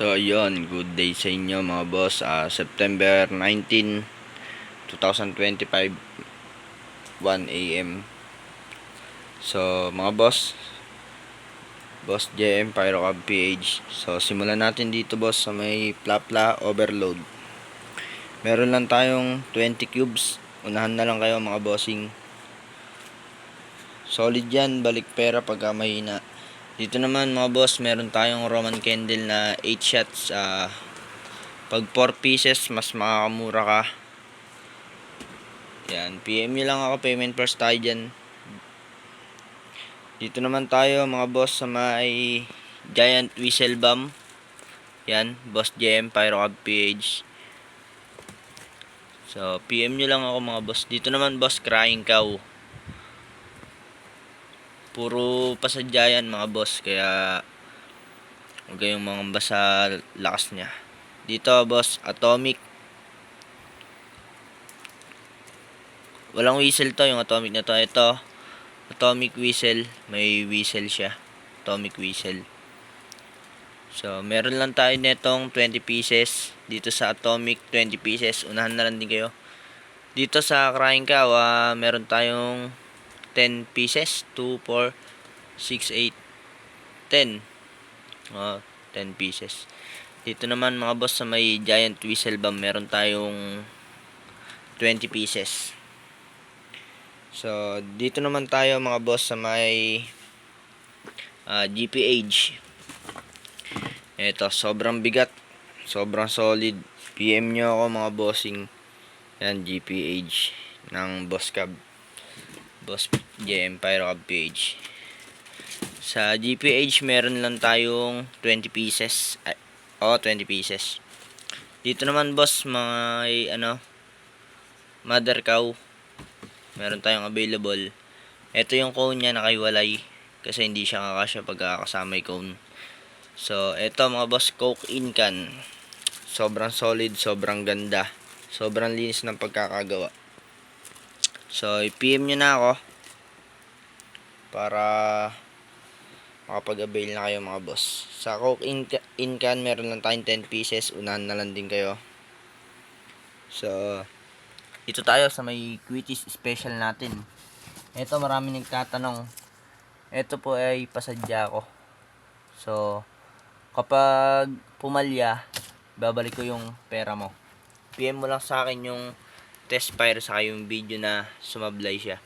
So ayun, good day sa inyo mga boss. September 19, 2025, 1 AM. So mga boss, Boss JM Pyrocab PH. So simulan natin dito boss sa may Plapla overload. Meron lang tayong 20 cubes. Unahan na lang kayo mga bossing. Solid yan, balik pera pagka mahina. Dito naman mga boss, meron tayong Roman candle na 8 shots. Pag 4 pieces, mas makakamura ka. Yan, PM nyo lang ako, payment first tayo dyan. Dito naman tayo mga boss sa may Giant Whistle Bomb. Yan, Boss JM Pyrocab PH. So, PM nyo lang ako mga boss. Dito naman boss, Crying Cow. Puro pasadya yan mga boss, kaya huwag kayong mangamba sa lakas niya. Dito boss, Atomic. Walang whistle to, yung Atomic na to. Ito, Atomic Whistle. May whistle siya. Atomic Whistle. So, meron lang tayo netong 20 pieces. Dito sa Atomic, 20 pieces. Unahan na lang din kayo. Dito sa Crying Cow, meron tayong 10 pieces. 2, 4, 6, 8, 10. 10 pieces. Dito naman mga boss sa may Giant Whistle Bomb, meron tayong 20 pieces. So, dito naman tayo mga boss sa may GPH. Ito, sobrang bigat. Sobrang solid. PM nyo ako mga bossing. Yan, GPH ng Boss Cab. Boss JM Pyrocab PH. Sa GPH, meron lang tayong 20 pieces. 20 pieces. Dito naman boss, may mother cow. Meron tayong available. Ito yung cone niya, nakaiwalay. Kasi hindi siya kakasya pag kasama yung cone. So, ito mga boss, Coke in can. Sobrang solid, sobrang ganda. Sobrang linis ng pagkakagawa. So, i-PM nyo na ako para makapag-avail na kayo mga boss. Sa Coke in can, meron lang tayong 10 pieces. Unahan na lang din kayo. So, dito tayo sa may Quickies special natin. Ito, marami nagtatanong. Ito po ay pasadya ko. So, kapag pumalya, babalik ko yung pera mo. PM mo lang sa akin yung test fire saka yung video na sumablay siya.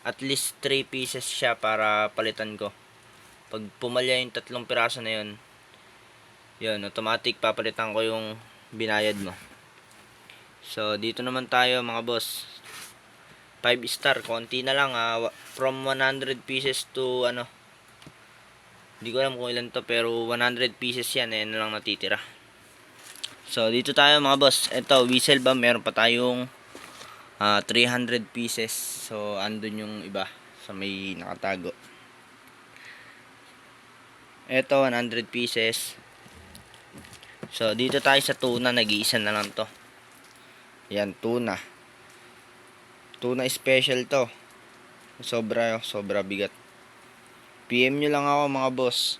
At least 3 pieces siya para palitan ko. Pag pumalya yung 3 piraso na yun, automatic papalitan ko yung binayad mo. So, dito naman tayo mga boss. 5 star, konti na lang. From 100 pieces to hindi ko alam kung ilan to, pero 100 pieces yan. Ayan na lang natitira. So, dito tayo mga boss. Ito, whistle bomb. Meron pa tayong 300 pieces. So, andun yung iba sa may nakatago. Ito, 100 pieces. So, dito tayo sa tuna. Nag-iisa na lang to. Yan, tuna. Tuna special to. Sobra bigat. PM nyo lang ako mga boss.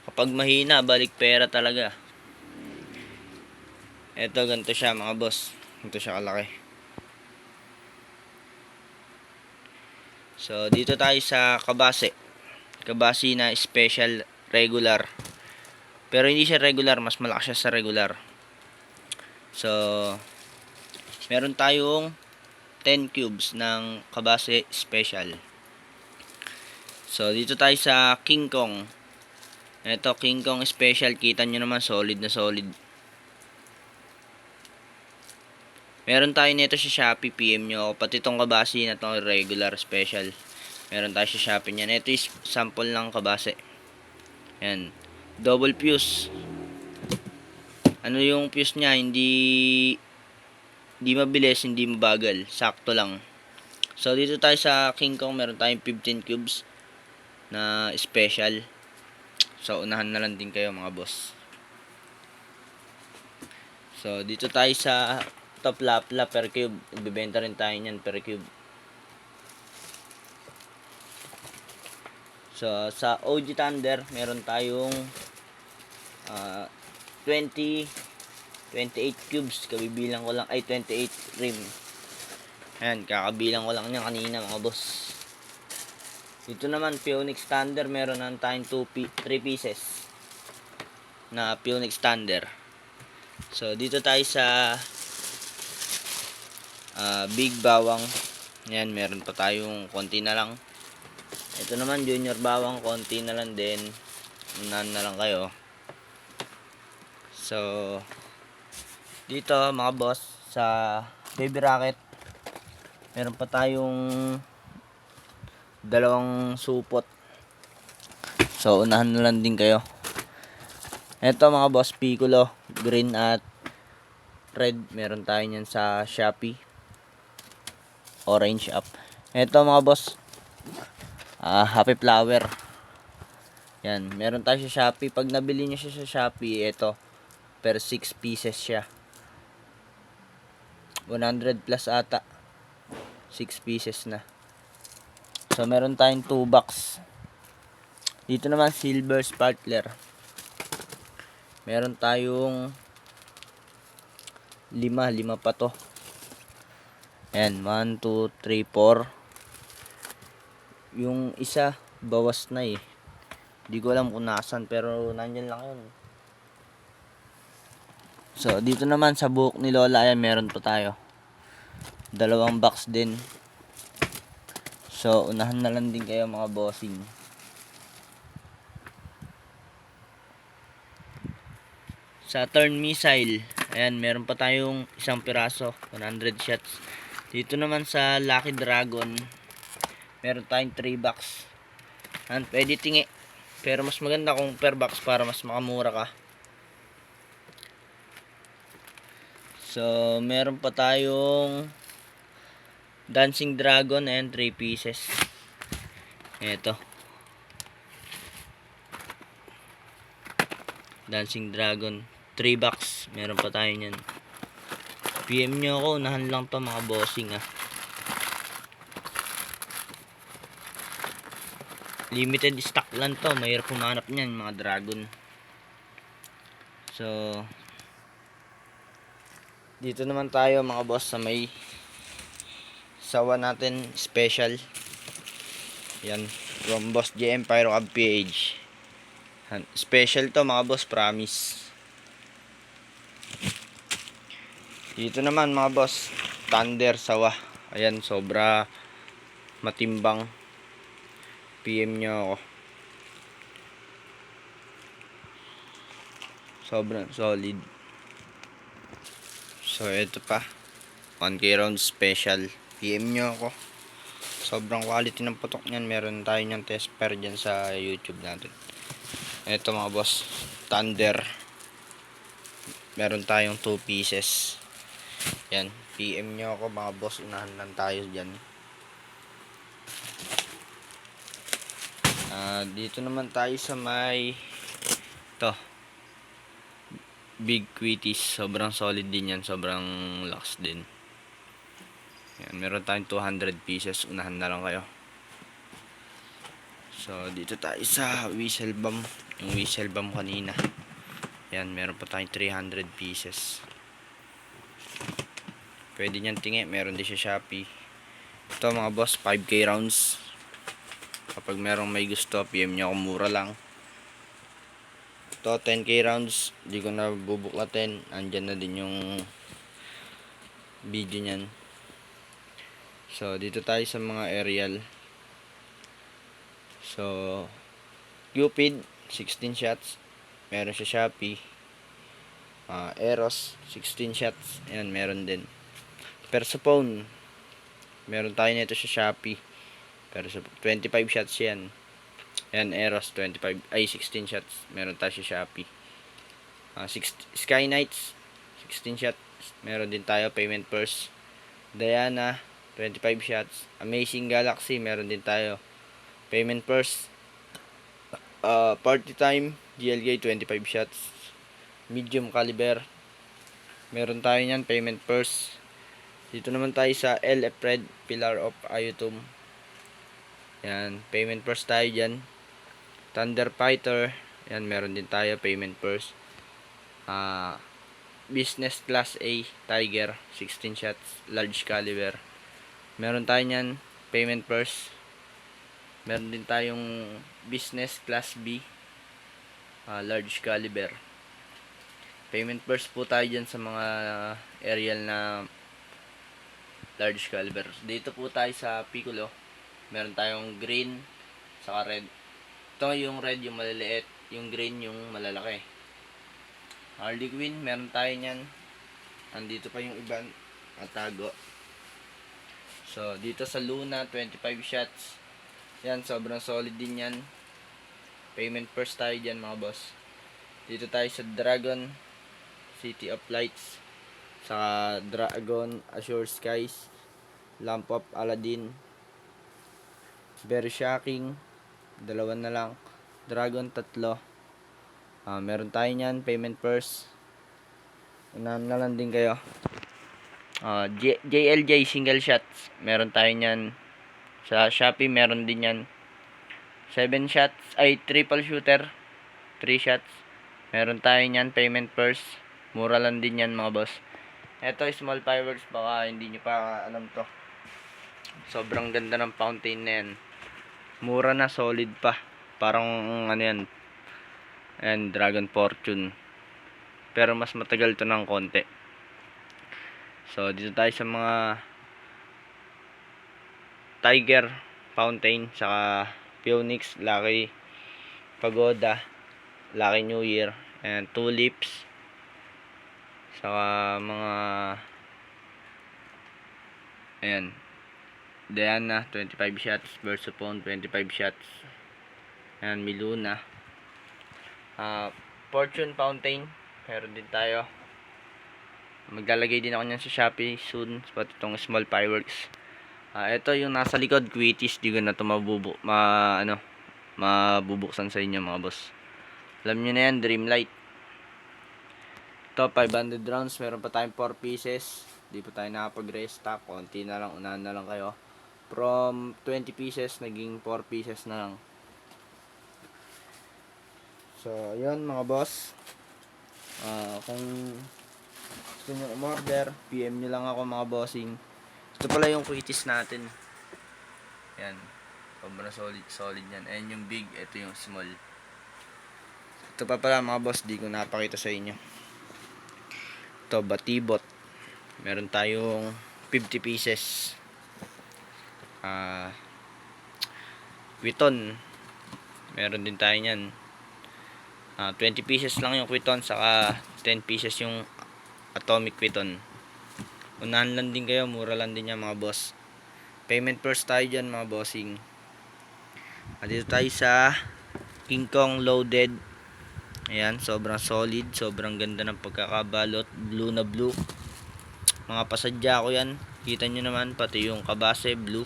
Kapag mahina, balik pera talaga. Ito, ganito siya mga boss. Ganito siya kalaki. So, dito tayo sa kabase. Kabase na special regular. Pero hindi siya regular, mas malakas siya sa regular. So, meron tayong 10 cubes ng kabase special. So, dito tayo sa King Kong. Ito, King Kong special. Kita nyo naman, solid na solid. Meron tayo nito sa Shopee, PM nyo. Pati itong kabase na itong regular special. Meron tayo sa Shopee niyan. Ito is sample ng kabase. Yan. Double fuse. Ano yung fuse niya? Hindi mabilis, hindi mabagal. Sakto lang. So, dito tayo sa King Kong. Meron tayong 15 cubes na special. So, unahan na lang din kayo mga boss. So, dito tayo sa top lapla per cube. Ibibenta rin tayo niyan per cube. So, sa OG Thunder, meron tayong 28 cubes. Kabibilang ko lang, ay 28 rim. Ayan, kakabilang ko lang niya kanina mga boss. Dito naman, Phoenix Thunder, meron na tayong 3 pieces na Phoenix Thunder. So, dito tayo sa Big Bawang. Ayan, meron pa tayong konti na lang. Ito naman, Junior Bawang, konti na lang din. Unahan na lang kayo. So, dito mga boss, sa Baby Rocket, meron pa tayong 2 supot. So, unahan na lang din kayo. Ito mga boss, Piccolo, green at red. Meron tayo nyan sa Shopee. Orange up. Ito mga boss, Happy Flower. Yan, meron tayo sa Shopee. Pag nabili nyo siya sa Shopee, ito, per 6 pieces siya. 100 plus ata. 6 pieces na. So, meron tayong 2 box. Dito naman, Silver Sparkler. Meron tayong 5 pa to. Ayan, 1, 2, 3, 4. Yung isa, bawas na eh. Di ko alam kung nasan, pero nandyan lang yun. So, dito naman sa buhok ni Lola, ayan, meron pa tayo. 2 box din. So, unahan na lang din kayo mga bossing. Saturn Missile, ayan, meron pa tayong 1 piraso, 100 shots. Dito naman sa Lucky Dragon, meron tayong 3 box. Ayan, pwede tingi. Pero mas maganda kung per box para mas makamura ka. So, meron pa tayong Dancing Dragon, ayan, 3 pieces. Ito. Dancing Dragon, 3 box. Meron pa tayo nyan. PM nyo ako, unahan lang to mga bossing Limited stock lang to, mahirap humanap nyan mga dragon. So, dito naman tayo mga boss sa may sawa natin special. Yan, from Boss JM Pyro Cab PH. Special to mga boss, promise. Dito naman mga boss, Thunder sawa. Ayan, sobra matimbang. PM nyo ako. Sobrang solid. So, ito pa. 1K round special. PM nyo ako. Sobrang quality ng putok nyan. Meron tayo nyan test pair dyan sa YouTube natin. Ito mga boss, Thunder. Meron tayong 2 pieces. Yan, PM nyo ako mga boss. Unahan lang tayo dyan. Dito naman tayo sa may ito, Big Quitties. Sobrang solid din yan. Sobrang lakas din. Yan, meron tayong 200 pieces. Unahan na lang kayo. So, dito tayo sa Whistle Bomb. Yung Whistle Bomb kanina. Yan, meron pa tayong 300 pieces. Pwede nyan tingi. Meron din sa Shopee. Ito mga boss, 5K rounds. Kapag merong may gusto, PM nyo ako, mura lang. Ito, 10K rounds. Di ko na bubuklatin. Andyan na din yung video nyan. So, dito tayo sa mga aerial. So, Cupid, 16 shots. Meron sa Shopee. Eros, 16 shots. Ayan, meron din. Persephone, meron tayo nito sa Shopee. Pero 25 shots yan. Ayan, Eros, 16 shots. Meron tayo sa Shopee. Sky Knights, 16 shots. Meron din tayo, payment first. Diana, 25 shots. Amazing Galaxy, meron din tayo, payment first. Party Time, GLK, 25 shots. Medium Caliber, meron tayo nyan, payment first. Dito naman tayo sa LF Red, Pillar of Ayutum. Yan, payment first tayo dyan. Thunder Fighter, yan, meron din tayo, payment first. Ah, Business Class A Tiger 16 shots large caliber. Meron tayo niyan payment purse. Meron din tayong Business Class B large caliber. Payment purse po tayo dyan sa mga aerial na large caliber. Dito po tayo sa Piccolo. Meron tayong green saka red. Ito yung red yung maliliit, yung green yung malalaki. Harley Quinn, meron tayo niyan. Andito pa yung iba tago. So, dito sa Luna, 25 shots. Yan, sobrang solid din yan. Payment first tayo dyan mga boss. Dito tayo sa Dragon, City of Lights. Sa Dragon, Azure Skies. Lamp of Aladdin. Very Shocking. Dalawa na lang. Dragon, tatlo. Meron tayo nyan, payment first. Unahan na lang din kayo. JLJ single shots. Meron tayo nyan. Sa Shopee meron din yan. 7 shots. Ay, triple shooter. 3 shots. Meron tayo nyan, payment first. Mura lang din yan mga boss. Ito, small fireworks. Baka hindi nyo pa alam to. Sobrang ganda ng fountain na yan. Mura na, solid pa. Parang ano yan. And Dragon Fortune. Pero mas matagal to ng konti. So, dito tayo sa mga Tiger Fountain, saka Phoenix, Lucky Pagoda, Lucky New Year, and Tulips, saka mga ayan, Diana 25 shots, Versapone 25 shots, and Miluna. Fortune Fountain meron din tayo. Maglalagay din ako niyan sa Shopee soon. Pati itong small fireworks. Ito yung nasa likod, Quitis. Di ko na ito mabubuksan sa inyo mga boss. Alam nyo na yan, Dreamlight. Ito, 500 rounds. Meron pa tayong 4 pieces. Di pa tayo nakapag-restock. Konti na lang, unahan na lang kayo. From 20 pieces, naging 4 pieces na lang. So, yun mga boss. Kung gusto nyo umorder, PM nyo lang ako mga bossing. Ito pala yung quitis natin. Yan. Sobrang solid yan. Ayan yung big, ito yung small. Ito pa pala mga boss, di ko napakita sa inyo. Ito, batibot. Meron tayong 50 pieces. Quiton. Meron din tayo nyan. 20 pieces lang yung quiton, saka 10 pieces yung atomic quiton. Unahan lang din kayo, mura lang din yan mga boss. Payment first tayo dyan mga bossing. Dito tayo sa King Kong loaded. Ayan, sobrang solid, sobrang ganda ng pagkakabalot. Blue na blue. Mga pasadya ko yan. Kita nyo naman, pati yung kabase blue.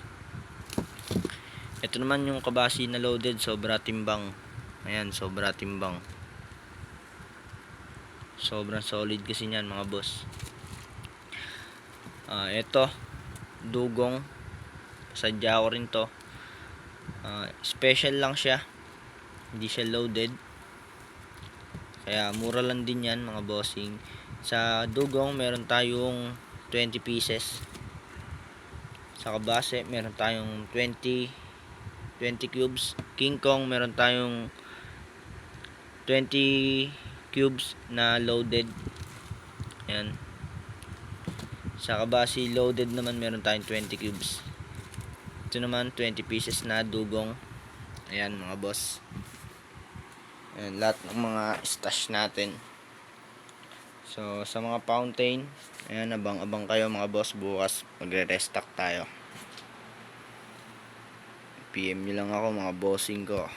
Ito naman yung kabase na loaded, sobra timbang. Ayan, sobra timbang. Sobrang solid kasi niyan mga boss. Ito, dugong. Sadya ko rin to. Special lang siya. Hindi siya loaded. Kaya mura lang din yan mga bossing. Sa dugong meron tayong 20 pieces. Sa kabase meron tayong 20 cubes. King Kong meron tayong 20 cubes na loaded. Ayan. Sa kabase loaded naman meron tayong 20 cubes. Ito naman 20 pieces na dugong. Ayan mga boss. Ayan, lahat ng mga stash natin. So sa mga fountain, ayan, abang-abang kayo mga boss. Bukas magre-restock tayo. PM nyo lang ako mga bossing ko.